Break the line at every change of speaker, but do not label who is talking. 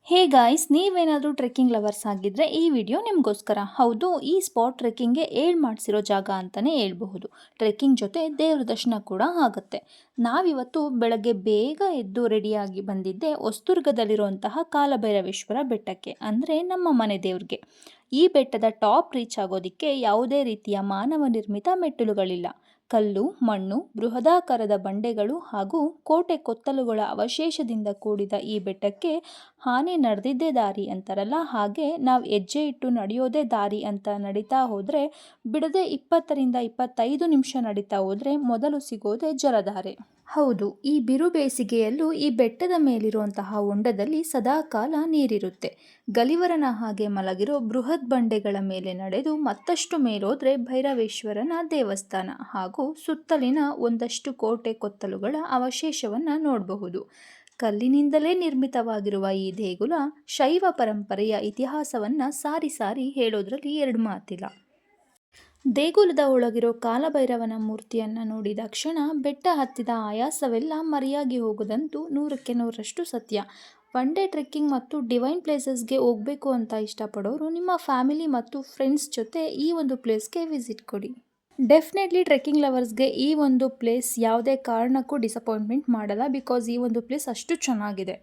Hey guys, ನೀವೇನಾದರೂ trekking lovers ಆಗಿದ್ದರೆ ಈ ವಿಡಿಯೋ ನಿಮಗೋಸ್ಕರ. ಹೌದು, ಈ ಸ್ಪಾಟ್ ಟ್ರೆಕ್ಕಿಂಗ್ಗೆ ಮಾಡಿಸಿರೋ ಜಾಗ ಅಂತಲೇ ಹೇಳ್ಬಹುದು. ಟ್ರೆಕ್ಕಿಂಗ್ ಜೊತೆ ದೇವ್ರ ದರ್ಶನ ಕೂಡ ಆಗುತ್ತೆ. ನಾವಿವತ್ತು ಬೆಳಗ್ಗೆ ಬೇಗ ಎದ್ದು ರೆಡಿಯಾಗಿ ಬಂದಿದ್ದೆ ಹೊಸದುರ್ಗದಲ್ಲಿರುವಂತಹ ಕಾಲಭೈರವೇಶ್ವರ ಬೆಟ್ಟಕ್ಕೆ, ಅಂದರೆ ನಮ್ಮ ಮನೆ ದೇವ್ರಿಗೆ. ಈ ಬೆಟ್ಟದ ಟಾಪ್ ರೀಚ್ ಆಗೋದಕ್ಕೆ ಯಾವುದೇ ರೀತಿಯ ಮಾನವ ನಿರ್ಮಿತ ಮೆಟ್ಟಿಲುಗಳಿಲ್ಲ. ಕಲ್ಲು, ಮಣ್ಣು, ಬೃಹದಾಕಾರದ ಬಂಡೆಗಳು ಹಾಗೂ ಕೋಟೆ ಕೊತ್ತಲುಗಳ ಅವಶೇಷದಿಂದ ಕೂಡಿದ ಈ ಬೆಟ್ಟಕ್ಕೆ ಆನೆ ನಡೆದಿದ್ದೇ ದಾರಿ ಅಂತಾರಲ್ಲ, ಹಾಗೆ ನಾವು ಹೆಜ್ಜೆ ಇಟ್ಟು ನಡೆಯೋದೇ ದಾರಿ ಅಂತ ನಡೀತಾ ಹೋದರೆ, ಬಿಡದೆ 20ರಿಂದ 25 ನಿಮಿಷ ನಡೀತಾ ಹೋದರೆ ಮೊದಲು ಸಿಗೋದೇ ಜಲಧಾರೆ. ಹೌದು, ಈ ಬಿರು ಬೇಸಿಗೆಯಲ್ಲೂ ಈ ಬೆಟ್ಟದ ಮೇಲಿರುವಂತಹ ಹೊಂಡದಲ್ಲಿ ಸದಾಕಾಲ ನೀರಿರುತ್ತೆ. ಗಲಿವರನ ಹಾಗೆ ಮಲಗಿರೋ ಬೃಹತ್ ಬಂಡೆಗಳ ಮೇಲೆ ನಡೆದು ಮತ್ತಷ್ಟು ಮೇಲೋದ್ರೆ ಭೈರವೇಶ್ವರನ ದೇವಸ್ಥಾನ ಹಾಗೂ ಸುತ್ತಲಿನ ಒಂದಷ್ಟು ಕೋಟೆ ಕೊತ್ತಲುಗಳ ಅವಶೇಷವನ್ನು ನೋಡಬಹುದು. ಕಲ್ಲಿನಿಂದಲೇ ನಿರ್ಮಿತವಾಗಿರುವ ಈ ದೇಗುಲ ಶೈವ ಪರಂಪರೆಯ ಇತಿಹಾಸವನ್ನು ಸಾರಿ ಸಾರಿ ಹೇಳೋದ್ರಲ್ಲಿ ಎರಡು ಮಾತಿಲ್ಲ. ದೇಗುಲದ ಒಳಗಿರೋ ಕಾಲಭೈರವನ ಮೂರ್ತಿಯನ್ನು ನೋಡಿದ ಕ್ಷಣ ಬೆಟ್ಟ ಹತ್ತಿದ ಆಯಾಸವೆಲ್ಲ ಮರೆಯಾಗಿ ಹೋಗೋದಂತೂ 100% ಸತ್ಯ. ಒನ್ ಡೇ ಟ್ರೆಕ್ಕಿಂಗ್ ಮತ್ತು ಡಿವೈನ್ ಪ್ಲೇಸಸ್ಗೆ ಹೋಗಬೇಕು ಅಂತ ಇಷ್ಟಪಡೋರು ನಿಮ್ಮ ಫ್ಯಾಮಿಲಿ ಮತ್ತು ಫ್ರೆಂಡ್ಸ್ ಜೊತೆ ಈ ಒಂದು ಪ್ಲೇಸ್ಗೆ ವಿಸಿಟ್ ಕೊಡಿ. ಡೆಫಿನೆಟ್ಲಿ ಟ್ರೆಕ್ಕಿಂಗ್ ಲವರ್ಸ್ಗೆ ಈ ಒಂದು ಪ್ಲೇಸ್ ಯಾವುದೇ ಕಾರಣಕ್ಕೂ ಡಿಸಪಾಯಿಂಟ್ಮೆಂಟ್ ಮಾಡಲ್ಲ, ಬಿಕಾಸ್ ಈ ಒಂದು ಪ್ಲೇಸ್ ಅಷ್ಟು ಚೆನ್ನಾಗಿದೆ.